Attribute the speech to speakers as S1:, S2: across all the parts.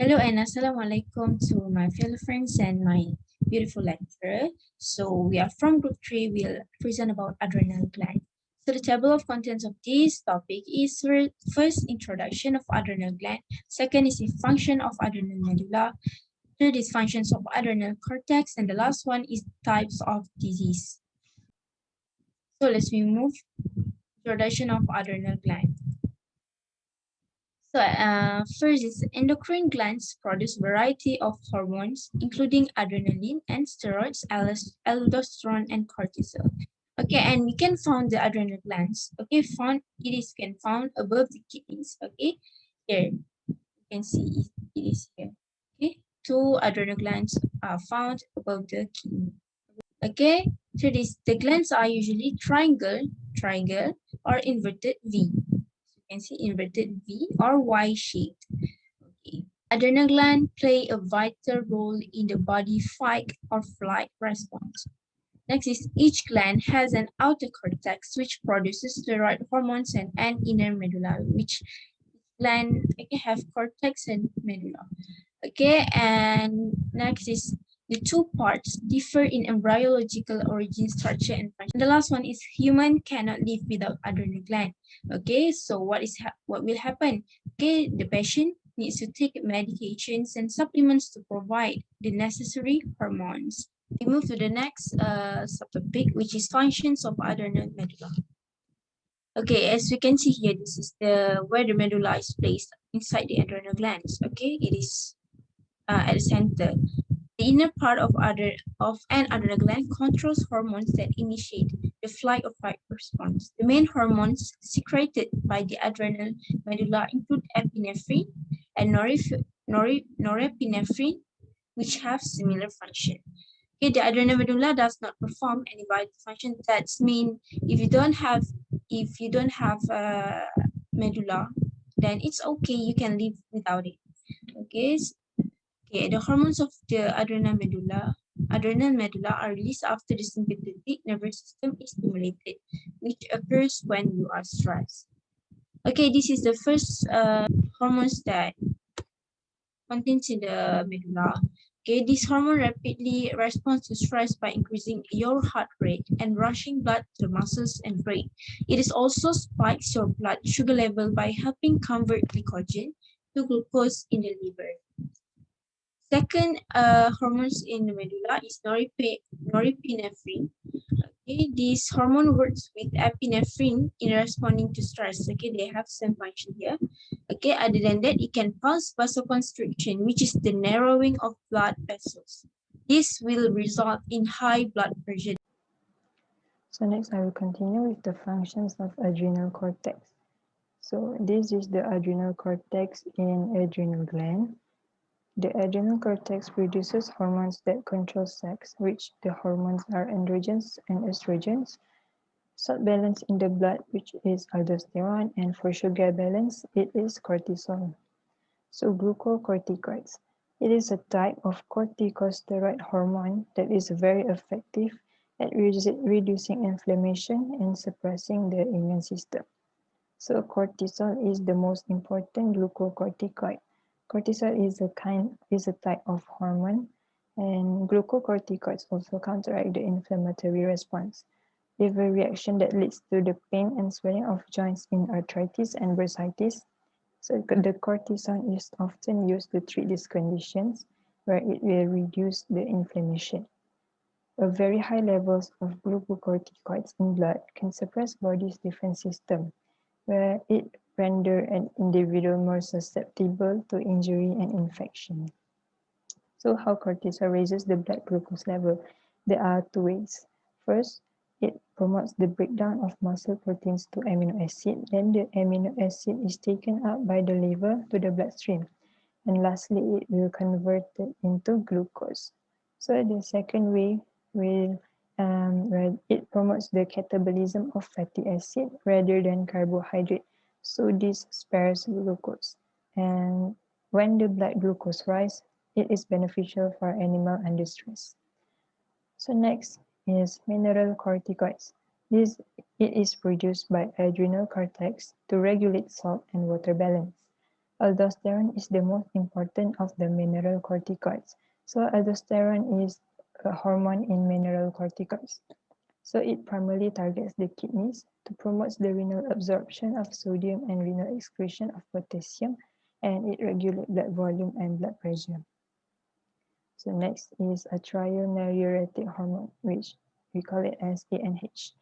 S1: Hello and assalamualaikum to my fellow friends and my beautiful lecturer. So we are from group 3. We'll present about adrenal gland. So the table of contents of this topic is first introduction of adrenal gland. Second is the function of adrenal medulla. Third is functions of adrenal cortex, and the last one is types of disease. So let's move introduction of adrenal gland. So first is endocrine glands produce variety of hormones, including adrenaline and steroids, aldosterone, and cortisol. Okay, and we can found the adrenal glands. Okay, can found above the kidneys. Okay, here you can see it is here. Okay, two adrenal glands are found above the kidney. Okay, so the glands are usually triangle, or inverted V. You can see inverted V or Y-shaped. Okay. Adrenal gland play a vital role in the body fight or flight response. Next is each gland has an outer cortex which produces steroid hormones and an inner medulla, which gland have cortex and medulla. Okay, and next is the two parts differ in embryological origin, structure, and function. The last one is human cannot live without adrenal gland. Okay, so what will happen? Okay, the patient needs to take medications and supplements to provide the necessary hormones. We move to the next subtopic, which is functions of adrenal medulla. Okay, as we can see here, this is where the medulla is placed inside the adrenal glands. Okay, it is at the center. The inner part of an adrenal gland controls hormones that initiate the flight or fight response. The main hormones secreted by the adrenal medulla include epinephrine and norepinephrine, which have similar function. Okay, the adrenal medulla does not perform any vital function. That's mean if you don't have medulla, then it's okay. You can live without it. Okay. Okay, the hormones of the adrenal medulla are released after the sympathetic nervous system is stimulated, which occurs when you are stressed. Okay, this is the first hormones that contains in the medulla. Okay, this hormone rapidly responds to stress by increasing your heart rate and rushing blood to the muscles and brain. It is also spikes your blood sugar level by helping convert glycogen to glucose in the liver. Second hormones in the medulla is norepinephrine. Okay, this hormone works with epinephrine in responding to stress. Okay, they have same function here. Okay, other than that, it can cause vasoconstriction, which is the narrowing of blood vessels. This will result in high blood pressure.
S2: So next I will continue with the functions of adrenal cortex. So this is the adrenal cortex in adrenal gland. The adrenal cortex produces hormones that control sex, which the hormones are androgens and estrogens. Salt balance in the blood, which is aldosterone, and for sugar balance, it is cortisol. So glucocorticoids. It is a type of corticosteroid hormone that is very effective at reducing inflammation and suppressing the immune system. So cortisol is the most important glucocorticoid. Cortisol is a type of hormone, and glucocorticoids also counteract the inflammatory response. If a reaction that leads to the pain and swelling of joints in arthritis and bursitis. So the cortisone is often used to treat these conditions where it will reduce the inflammation. A very high levels of glucocorticoids in blood can suppress body's defense system, where it render an individual more susceptible to injury and infection. So how cortisol raises the blood glucose level? There are two ways. First, it promotes the breakdown of muscle proteins to amino acid. Then the amino acid is taken up by the liver to the bloodstream. And lastly, it will convert it into glucose. So the second way where it promotes the catabolism of fatty acid rather than carbohydrate. So this spares glucose. And when the blood glucose rise, it is beneficial for animal under stress. So next is mineral corticoids. It is produced by adrenal cortex to regulate salt and water balance. Aldosterone is the most important of the mineral corticoids. So aldosterone is a hormone in mineral corticoids. So it primarily targets the kidneys to promote the renal absorption of sodium and renal excretion of potassium, and it regulates blood volume and blood pressure. So next is a trionaluretic hormone, which we call it as ANH.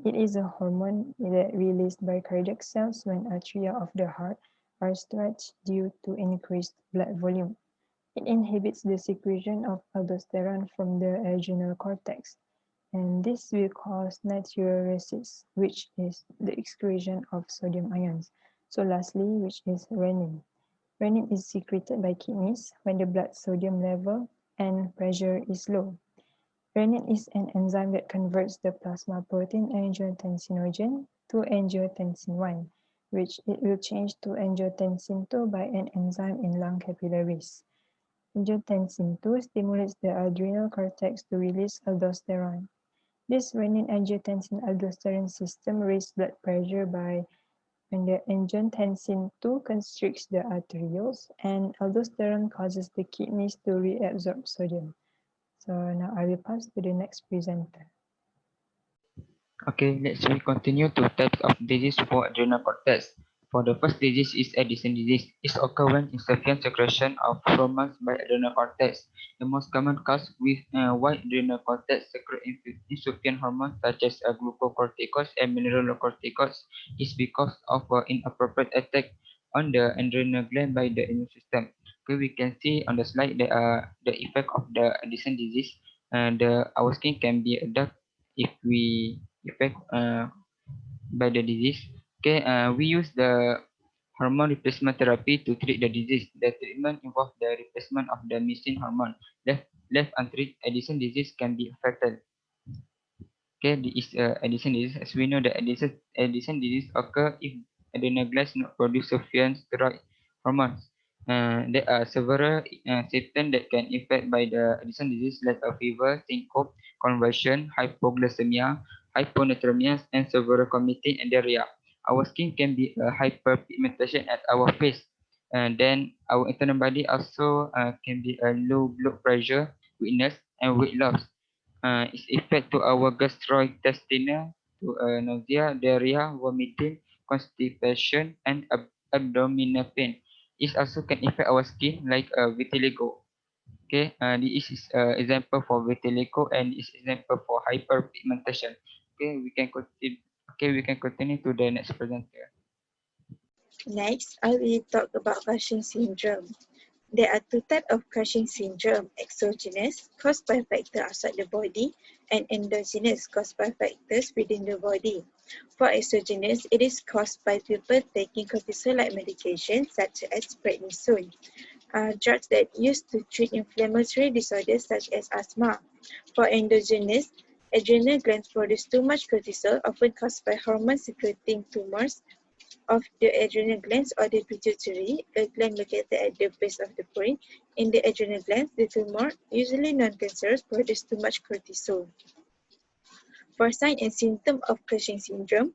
S2: It is a hormone that released by cardiac cells when atria of the heart are stretched due to increased blood volume. It inhibits the secretion of aldosterone from the adrenal cortex, and this will cause natriuresis, which is the excretion of sodium ions. So lastly, which is renin. Renin is secreted by kidneys when the blood sodium level and pressure is low. Renin is an enzyme that converts the plasma protein angiotensinogen to angiotensin 1, which it will change to angiotensin 2 by an enzyme in lung capillaries. Angiotensin 2 stimulates the adrenal cortex to release aldosterone. This renin-angiotensin-aldosterone system raises blood pressure by when the angiotensin 2 constricts the arterioles, and aldosterone causes the kidneys to reabsorb sodium. So now I will pass to the next presenter.
S3: Okay, let's we continue to types of disease for adrenal cortex. For the first disease is Addison disease. It occurs when insufficient secretion of hormones by adrenal cortex. The most common cause with why adrenal cortex secrete insufficient hormones such as glucocorticoids and mineralocorticoids is because of inappropriate attack on the adrenal gland by the immune system. Okay, we can see on the slide the effect of the Addison disease. Our skin can be dark if we affect by the disease. Okay, we use the hormone replacement therapy to treat the disease. The treatment involves the replacement of the missing hormone. Left untreated, Addison disease can be affected. Okay, this is Addison disease. As we know, the Addison disease occur if adrenal glands not produce sufficient steroid hormones. There are several symptoms that can affect by the Addison disease, like a fever, syncope, convulsion, hypoglycemia, hyponatremia, and severe vomiting and diarrhea. Our skin can be hyperpigmentation at our face, and then our internal body also can be a low blood pressure, weakness, and weight loss. Its effect to our gastrointestinal, to nausea, diarrhea, vomiting, constipation, and abdominal pain. It also can affect our skin like vitiligo. Okay, this is example for vitiligo and this is example for hyperpigmentation. Okay, we can continue. Okay, we can continue to the next presenter.
S4: Next, I will talk about Cushing syndrome. There are two types of Cushing syndrome: exogenous, caused by factors outside the body, and endogenous, caused by factors within the body. For exogenous, it is caused by people taking cortisol-like medications such as prednisone, drugs that used to treat inflammatory disorders such as asthma. For endogenous, adrenal glands produce too much cortisol, often caused by hormone-secreting tumors of the adrenal glands or the pituitary, a gland located at the base of the brain. In the adrenal glands, the tumor, usually non-cancerous, produces too much cortisol. For signs and symptoms of Cushing syndrome,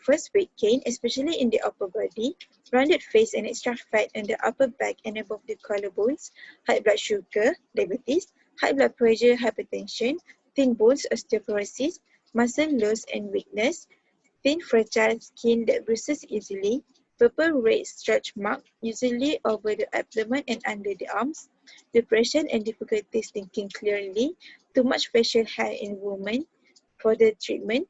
S4: first, weight gain, especially in the upper body, rounded face and extra fat on the upper back and above the collarbones, high blood sugar, diabetes, high blood pressure, hypertension, thin bones, osteoporosis, muscle loss and weakness, thin fragile skin that bruises easily, purple red stretch mark, usually over the abdomen and under the arms, depression and difficulties thinking clearly, too much facial hair in women. For the treatment,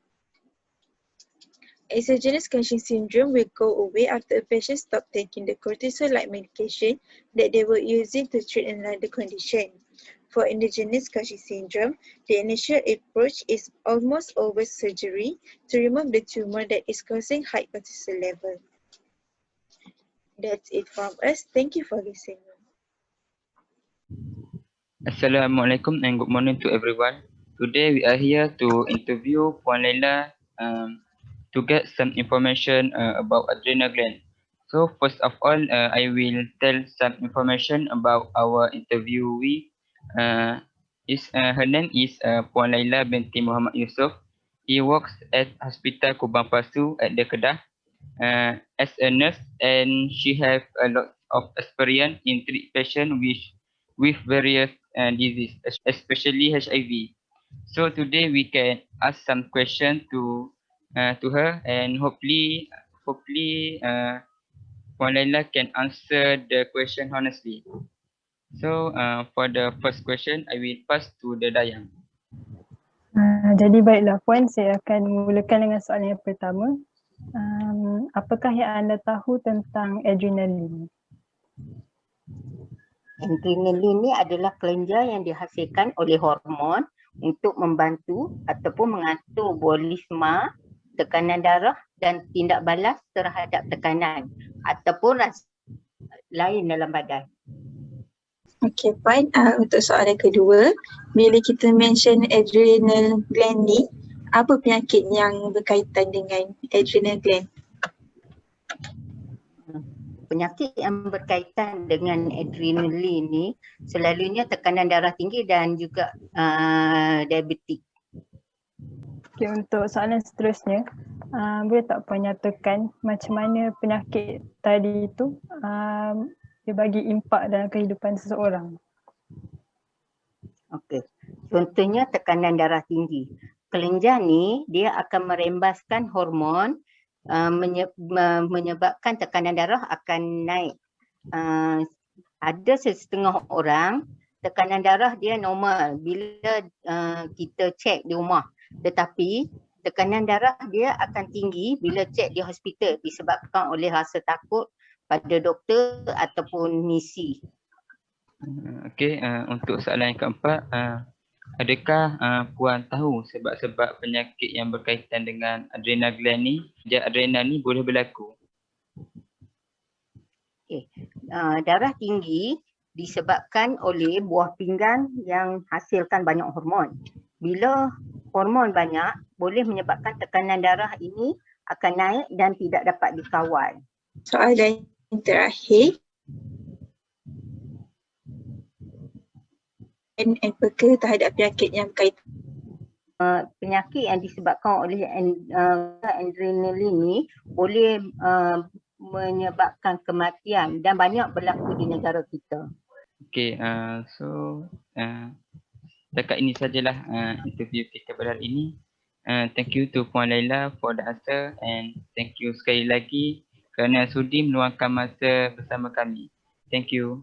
S4: exogenous Cushing syndrome will go away after a patient stops taking the cortisol-like medication that they were using to treat another condition. For endogenous Cushing syndrome, the initial approach is almost always surgery to remove the tumor that is causing high cortisol level. That's it from us. Thank you for listening.
S3: Assalamualaikum and good morning to everyone. Today we are here to interview Puan Laila to get some information about adrenal gland. So first of all, I will tell some information about our interviewee. Her name is Puan Laila binti Muhammad Yusof. He works at Hospital Kubang Pasu at the Kedah as a nurse, and she have a lot of experience in treat patients with various disease, especially HIV. So today we can ask some question to her, and hopefully Puan Laila can answer the question honestly. So for the first question, I will pass to the Dayang.
S2: Jadi baiklah Puan, saya akan mulakan dengan soalan yang pertama. Apakah yang anda tahu tentang adrenalin?
S5: Adrenalin ni adalah kelenjar yang dihasilkan oleh hormon untuk membantu ataupun mengatur bolisma, tekanan darah dan tindak balas terhadap tekanan ataupun rasa lain dalam badan.
S4: Okay, Puan. Untuk soalan kedua, bila kita mention adrenal gland ni, apa penyakit yang berkaitan dengan adrenal gland?
S5: Penyakit yang berkaitan dengan adrenalin ni selalunya tekanan darah tinggi dan juga diabetik.
S2: Okay, untuk soalan seterusnya, boleh tak Puan nyatakan macam mana penyakit tadi itu dia bagi impak dalam kehidupan seseorang?
S5: Okey. Contohnya tekanan darah tinggi. Kelenjar ni dia akan merembaskan hormon menyebabkan tekanan darah akan naik. Ada setengah orang tekanan darah dia normal bila kita cek di rumah. Tetapi tekanan darah dia akan tinggi bila cek di hospital disebabkan oleh rasa takut pada doktor ataupun misi.
S3: Okey, untuk soalan yang keempat, adakah Puan tahu sebab-sebab penyakit yang berkaitan dengan adrenal gland ni, adrenal ni boleh berlaku?
S5: Darah tinggi disebabkan oleh buah pinggang yang hasilkan banyak hormon. Bila hormon banyak, boleh menyebabkan tekanan darah ini akan naik dan tidak dapat dikawal.
S4: Soalan yang terakhir, apakah terhadap penyakit yang berkaitan?
S5: Penyakit yang disebabkan oleh adrenalin ni boleh menyebabkan kematian dan banyak berlaku di negara kita.
S3: Okey, dekat ini sajalah interview kita pada hari ini. Thank you to Puan Laila for the answer, and thank you sekali lagi kerana sudi meluangkan masa bersama kami. Thank you.